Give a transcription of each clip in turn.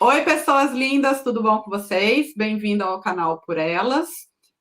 Oi, pessoas lindas, tudo bom com vocês? Bem-vindo ao canal Por Elas.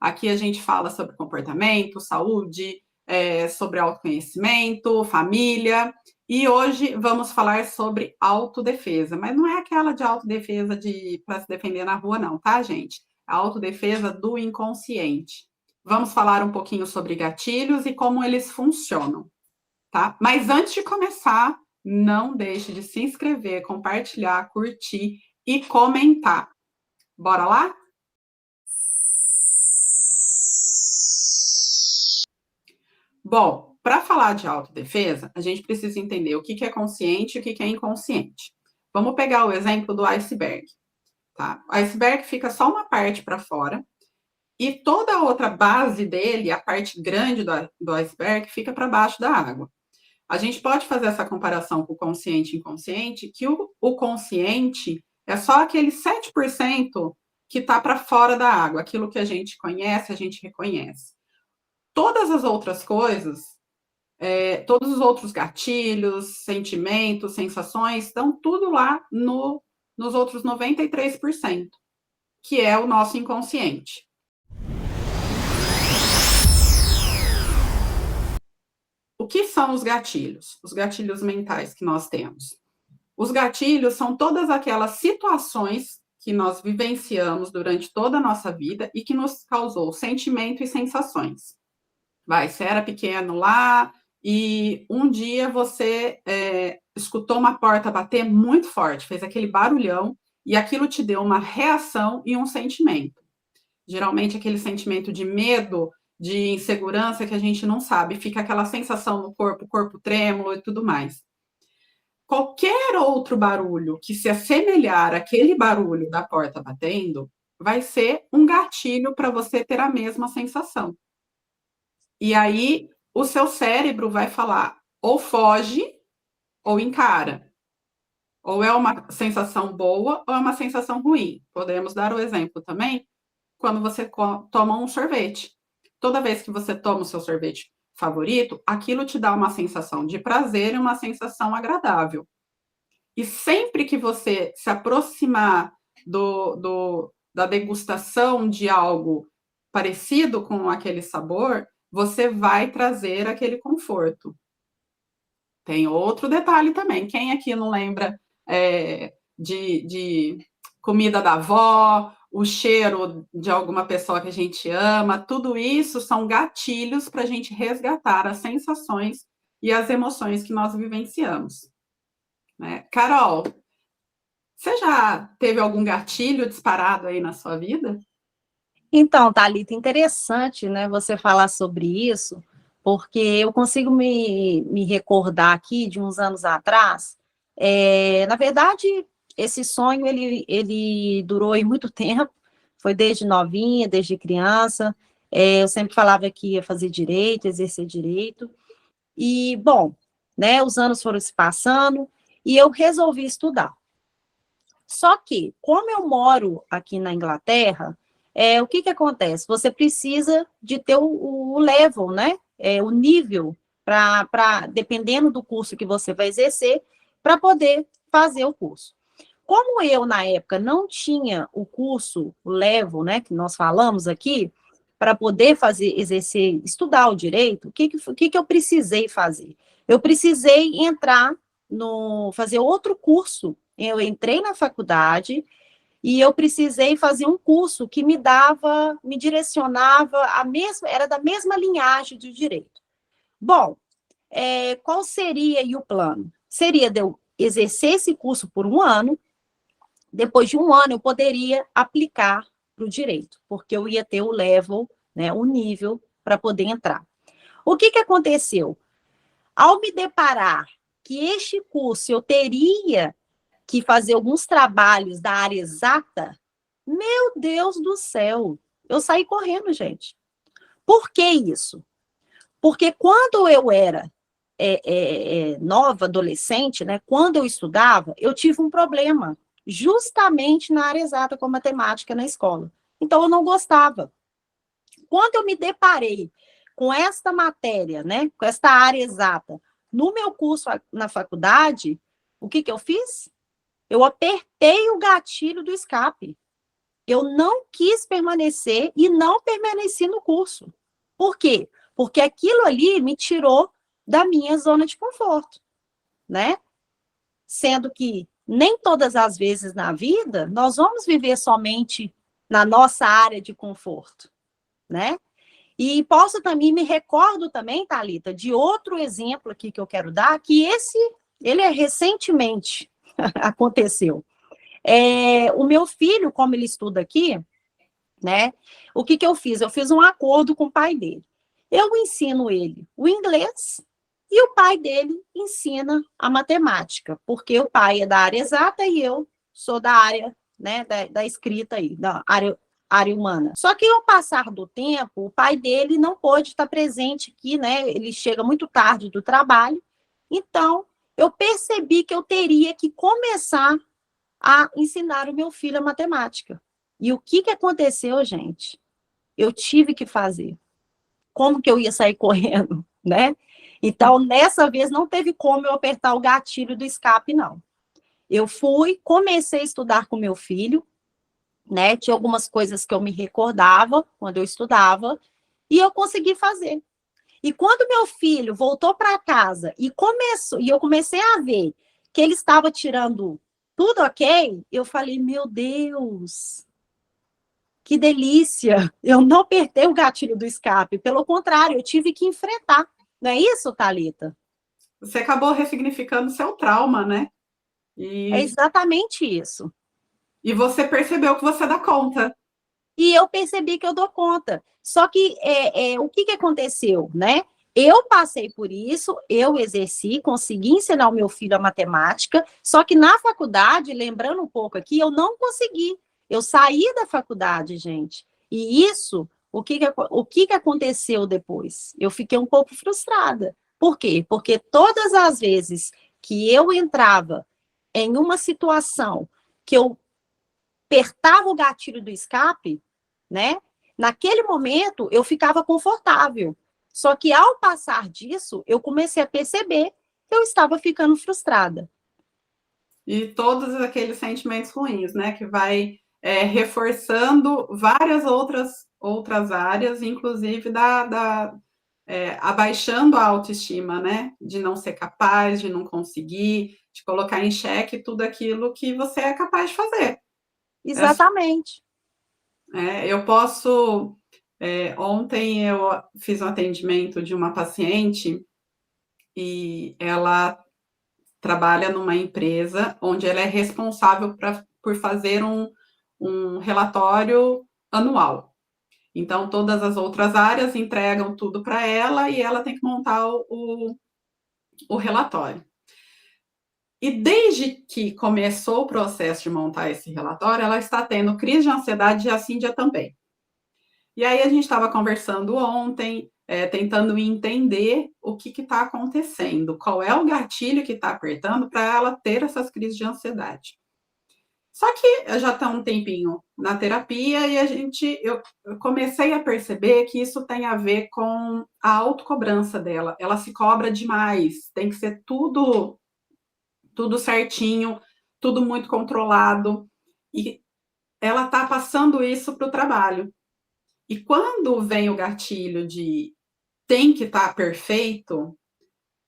Aqui a gente fala sobre comportamento, saúde, sobre autoconhecimento, família. E hoje vamos falar sobre autodefesa, mas não é aquela de autodefesa para se defender na rua, não, tá, gente? A autodefesa do inconsciente. Vamos falar um pouquinho sobre gatilhos e como eles funcionam, tá? Mas antes de começar, não deixe de se inscrever, compartilhar, curtir e comentar. Bora lá? Bom, para falar de autodefesa, a gente precisa entender o que é consciente e o que é inconsciente. Vamos pegar o exemplo do iceberg. Tá? O iceberg fica só uma parte para fora e toda a outra base dele, a parte grande do iceberg, fica para baixo da água. A gente pode fazer essa comparação com o consciente e inconsciente, que o consciente é só aquele 7% que está para fora da água, aquilo que a gente conhece, a gente reconhece. Todas as outras coisas, todos os outros gatilhos, sentimentos, sensações, estão tudo lá nos outros 93%, que é o nosso inconsciente. O que são os gatilhos? Os gatilhos mentais que nós temos. Os gatilhos são todas aquelas situações que nós vivenciamos durante toda a nossa vida e que nos causou sentimento e sensações. Você era pequeno lá e um dia você escutou uma porta bater muito forte, fez aquele barulhão e aquilo te deu uma reação e um sentimento. Geralmente aquele sentimento de medo, de insegurança que a gente não sabe, fica aquela sensação no corpo trêmulo e tudo mais. Qualquer outro barulho que se assemelhar àquele barulho da porta batendo vai ser um gatilho para você ter a mesma sensação. E aí o seu cérebro vai falar ou foge ou encara. Ou é uma sensação boa ou é uma sensação ruim. Podemos dar o exemplo também quando você toma um sorvete. Toda vez que você toma o seu sorvete favorito, aquilo te dá uma sensação de prazer e uma sensação agradável. E sempre que você se aproximar da degustação de algo parecido com aquele sabor, você vai trazer aquele conforto. Tem outro detalhe também. Quem aqui não lembra de comida da avó, o cheiro de alguma pessoa que a gente ama? Tudo isso são gatilhos para a gente resgatar as sensações e as emoções que nós vivenciamos. Né? Carol, você já teve algum gatilho disparado aí na sua vida? Então, Thalita, interessante, né, você falar sobre isso, porque eu consigo me recordar aqui de uns anos atrás. Na verdade, esse sonho, ele durou aí muito tempo, foi desde novinha, desde criança. Eu sempre falava que ia fazer direito, exercer direito. E, bom, né, os anos foram se passando e eu resolvi estudar. Só que, como eu moro aqui na Inglaterra, o que acontece? Você precisa de ter o level, né? O nível, dependendo do curso que você vai exercer, para poder fazer o curso. Como eu, na época, não tinha o curso, o level, né, que nós falamos aqui, para poder exercer, estudar o direito, o que eu precisei fazer? Eu precisei fazer outro curso. Eu entrei na faculdade e eu precisei fazer um curso que me direcionava era da mesma linhagem do direito. Bom, qual seria aí o plano? Seria de eu exercer esse curso por um ano, depois de um ano eu poderia aplicar para o direito, porque eu ia ter o level, né, o nível para poder entrar. O que aconteceu? Ao me deparar que este curso eu teria que fazer alguns trabalhos da área exata, meu Deus do céu, eu saí correndo, gente. Por que isso? Porque quando eu era nova, adolescente, né, quando eu estudava, eu tive um problema, justamente na área exata com matemática na escola. Então, eu não gostava. Quando eu me deparei com esta matéria, né, com esta área exata, no meu curso na faculdade, o que eu fiz? eu apertei o gatilho do escape. Eu não quis permanecer e não permaneci no curso. Por quê? Porque aquilo ali me tirou da minha zona de conforto, né? Sendo que nem todas as vezes na vida nós vamos viver somente na nossa área de conforto, né? E posso também, me recordo também, Thalita, de outro exemplo aqui que eu quero dar, que ele é recentemente aconteceu. O meu filho, como ele estuda aqui, né? O que eu fiz? Eu fiz um acordo com o pai dele. Eu ensino ele o inglês e o pai dele ensina a matemática, porque o pai é da área exata e eu sou da área, né, da escrita aí, da área humana. Só que ao passar do tempo, o pai dele não pôde estar presente aqui, né? Ele chega muito tarde do trabalho. Então, eu percebi que eu teria que começar a ensinar o meu filho a matemática. E o que aconteceu, gente? Eu tive que fazer. Como que eu ia sair correndo, né? Então, nessa vez, não teve como eu apertar o gatilho do escape, não. Eu comecei a estudar com meu filho, né? Tinha algumas coisas que eu me recordava quando eu estudava, e eu consegui fazer. E quando meu filho voltou para casa e eu comecei a ver que ele estava tirando tudo ok, eu falei, meu Deus, que delícia! Eu não apertei o gatilho do escape, pelo contrário, eu tive que enfrentar. Não é isso, Thalita? Você acabou ressignificando seu trauma, né? É E, exatamente isso. e você percebeu que você dá conta. E eu percebi que eu dou conta. Só que o que aconteceu, né? Eu passei por isso, eu exerci, consegui ensinar o meu filho a matemática, só que na faculdade, lembrando um pouco aqui, eu não consegui. Eu saí da faculdade, gente. E isso, o que aconteceu depois? Eu fiquei um pouco frustrada. Por quê? Porque todas as vezes que eu entrava em uma situação que eu apertava o gatilho do escape, né? Naquele momento eu ficava confortável. Só que ao passar disso, eu comecei a perceber que eu estava ficando frustrada. E todos aqueles sentimentos ruins, né? Que vai reforçando várias outras áreas, inclusive abaixando a autoestima, né? De não ser capaz, de não conseguir, de colocar em xeque tudo aquilo que você é capaz de fazer. Exatamente. Eu posso. Ontem eu fiz um atendimento de uma paciente e ela trabalha numa empresa onde ela é responsável por fazer um relatório anual. Então, todas as outras áreas entregam tudo para ela e ela tem que montar o relatório. E desde que começou o processo de montar esse relatório, ela está tendo crise de ansiedade e a Cíndia também. E aí a gente estava conversando ontem, tentando entender o que está acontecendo, qual é o gatilho que está apertando para ela ter essas crises de ansiedade. Só que já está um tempinho na terapia e eu comecei a perceber que isso tem a ver com a autocobrança dela. Ela se cobra demais, tem que ser tudo certinho, tudo muito controlado. E ela está passando isso para o trabalho. E quando vem o gatilho de tem que estar perfeito,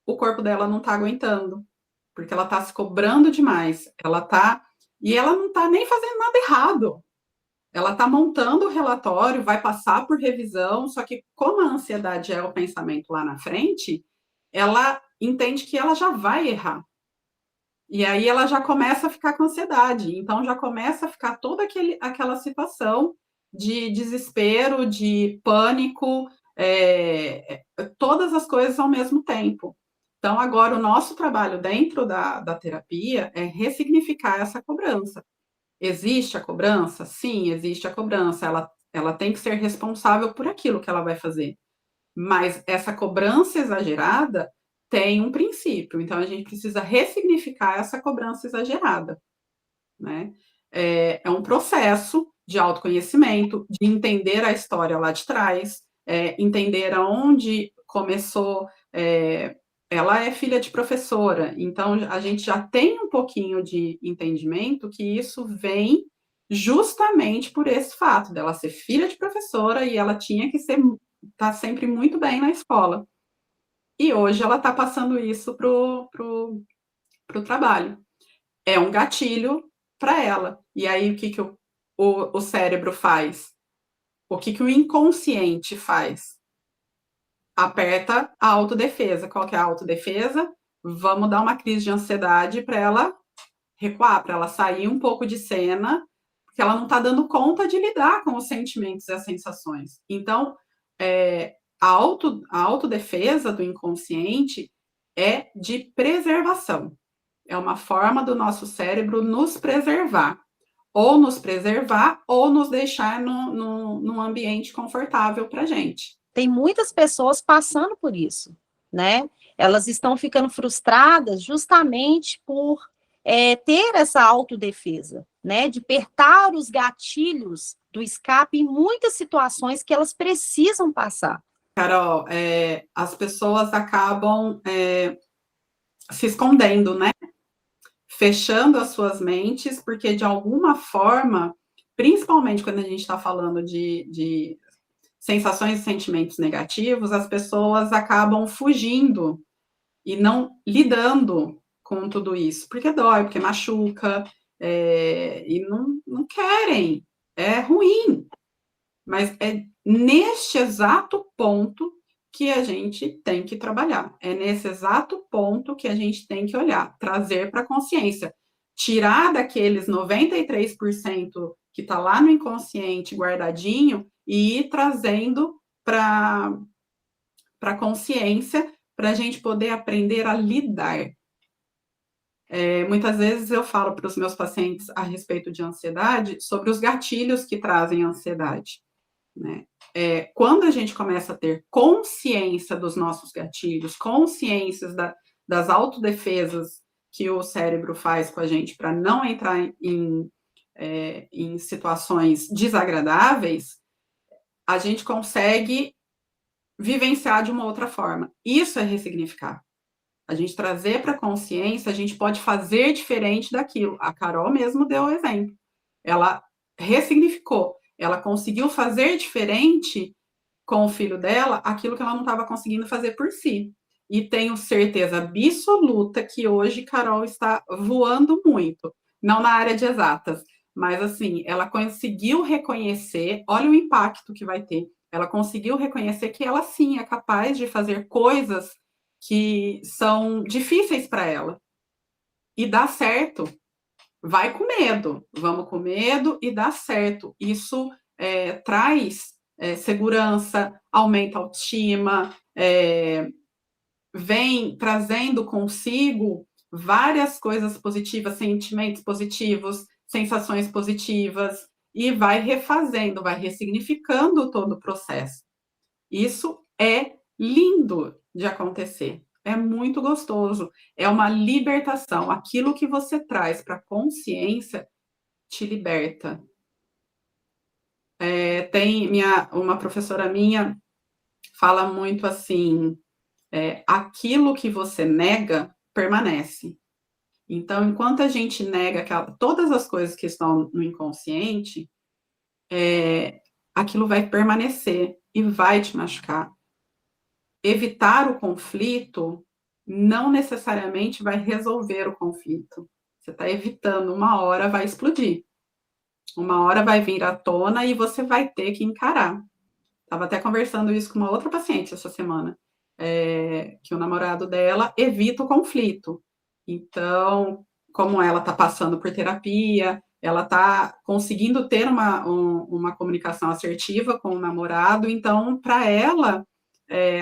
o corpo dela não está aguentando, porque ela está se cobrando demais. E ela não está nem fazendo nada errado. Ela está montando o relatório, vai passar por revisão, só que como a ansiedade é o pensamento lá na frente, ela entende que ela já vai errar. E aí ela já começa a ficar com ansiedade. Então já começa a ficar toda aquela situação de desespero, de pânico, todas as coisas ao mesmo tempo. Então, agora, o nosso trabalho dentro da terapia é ressignificar essa cobrança. Existe a cobrança? Sim, existe a cobrança. Ela tem que ser responsável por aquilo que ela vai fazer. Mas essa cobrança exagerada tem um princípio. Então, a gente precisa ressignificar essa cobrança exagerada. Né? É um processo de autoconhecimento, de entender a história lá de trás, entender aonde começou ela é filha de professora, então a gente já tem um pouquinho de entendimento que isso vem justamente por esse fato dela ser filha de professora e ela tinha que tá sempre muito bem na escola. E hoje ela está passando isso pro trabalho. É um gatilho para ela. E aí, o que, que o cérebro faz? O que, que o inconsciente faz? Aperta a autodefesa. Qual que é a autodefesa? Vamos dar uma crise de ansiedade para ela recuar, para ela sair um pouco de cena, porque ela não está dando conta de lidar com os sentimentos e as sensações. Então, a autodefesa do inconsciente é de preservação. É uma forma do nosso cérebro nos preservar. Ou nos preservar, ou nos deixar num ambiente confortável para a gente. Tem muitas pessoas passando por isso, né? Elas estão ficando frustradas justamente por ter essa autodefesa, né? De apertar os gatilhos do escape em muitas situações que elas precisam passar. Carol, as pessoas acabam se escondendo, né? Fechando as suas mentes, porque de alguma forma, principalmente quando a gente está falando de sensações e sentimentos negativos, as pessoas acabam fugindo e não lidando com tudo isso, porque dói, porque machuca, e não querem, é ruim. Mas é neste exato ponto que a gente tem que trabalhar. É nesse exato ponto que a gente tem que olhar, trazer para a consciência, tirar daqueles 93% que está lá no inconsciente guardadinho e ir trazendo para a consciência para a gente poder aprender a lidar. Muitas vezes eu falo para os meus pacientes a respeito de ansiedade sobre os gatilhos que trazem ansiedade, né? Quando a gente começa a ter consciência dos nossos gatilhos, consciências das autodefesas que o cérebro faz com a gente para não entrar em situações desagradáveis, a gente consegue vivenciar de uma outra forma. Isso é ressignificar. A gente trazer para a consciência, a gente pode fazer diferente daquilo. A Carol mesmo deu o exemplo. Ela ressignificou. Ela conseguiu fazer diferente com o filho dela aquilo que ela não estava conseguindo fazer por si. E tenho certeza absoluta que hoje Carol está voando muito. Não na área de exatas, mas assim, ela conseguiu reconhecer, olha o impacto que vai ter. Ela conseguiu reconhecer que ela sim é capaz de fazer coisas que são difíceis para ela. E dá certo. Vai com medo. Vamos com medo e dá certo. Isso traz segurança, aumenta a autoestima, vem trazendo consigo várias coisas positivas, sentimentos positivos, sensações positivas, e vai refazendo, vai ressignificando todo o processo. Isso é lindo de acontecer. É muito gostoso. É uma libertação. Aquilo que você traz para a consciência te liberta. Tem uma professora minha fala muito assim: aquilo que você nega permanece. Então, enquanto a gente nega todas as coisas que estão no inconsciente, aquilo vai permanecer e vai te machucar. Evitar o conflito não necessariamente vai resolver o conflito. Você está evitando, uma hora vai explodir. Uma hora vai vir à tona e você vai ter que encarar. Estava até conversando isso com uma outra paciente essa semana, que o namorado dela evita o conflito. Então, como ela está passando por terapia, ela está conseguindo ter uma comunicação assertiva com o namorado, então, para ela,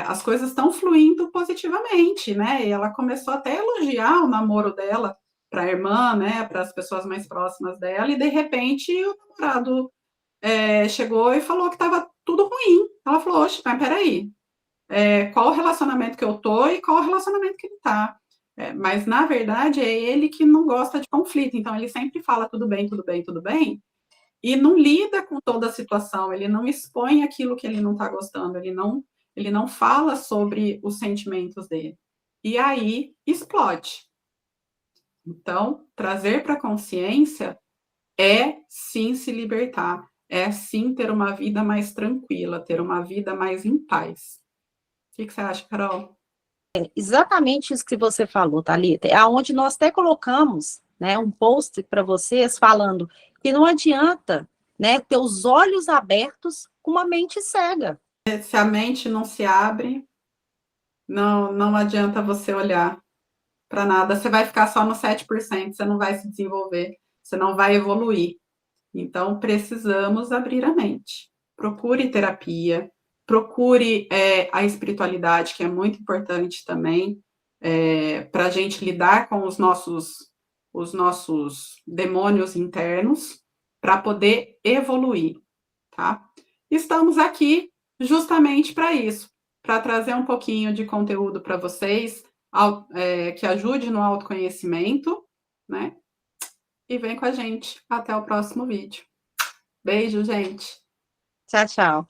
as coisas estão fluindo positivamente, né? E ela começou até a elogiar o namoro dela para a irmã, né? Para as pessoas mais próximas dela, e de repente o namorado chegou e falou que estava tudo ruim. Ela falou: oxe, mas peraí, qual o relacionamento que eu tô e qual o relacionamento que ele tá? Mas, na verdade, é ele que não gosta de conflito, então ele sempre fala tudo bem, tudo bem, tudo bem, e não lida com toda a situação, ele não expõe aquilo que ele não está gostando, ele não fala sobre os sentimentos dele. e aí explode. Então, trazer para a consciência é sim se libertar, é sim ter uma vida mais tranquila, ter uma vida mais em paz. O que você acha, Carol? Exatamente isso que você falou, Thalita. É onde nós até colocamos, né, um post para vocês falando que não adianta, né, ter os olhos abertos com uma mente cega. Se a mente não se abre, não adianta você olhar para nada, você vai ficar só no 7%, você não vai se desenvolver, você não vai evoluir. Então, precisamos abrir a mente. Procure terapia, procure a espiritualidade, que é muito importante também, para a gente lidar com os nossos demônios internos, para poder evoluir, tá? Estamos aqui justamente para isso, para trazer um pouquinho de conteúdo para vocês, que ajude no autoconhecimento, né? E vem com a gente. Até o próximo vídeo. Beijo, gente. Tchau, tchau.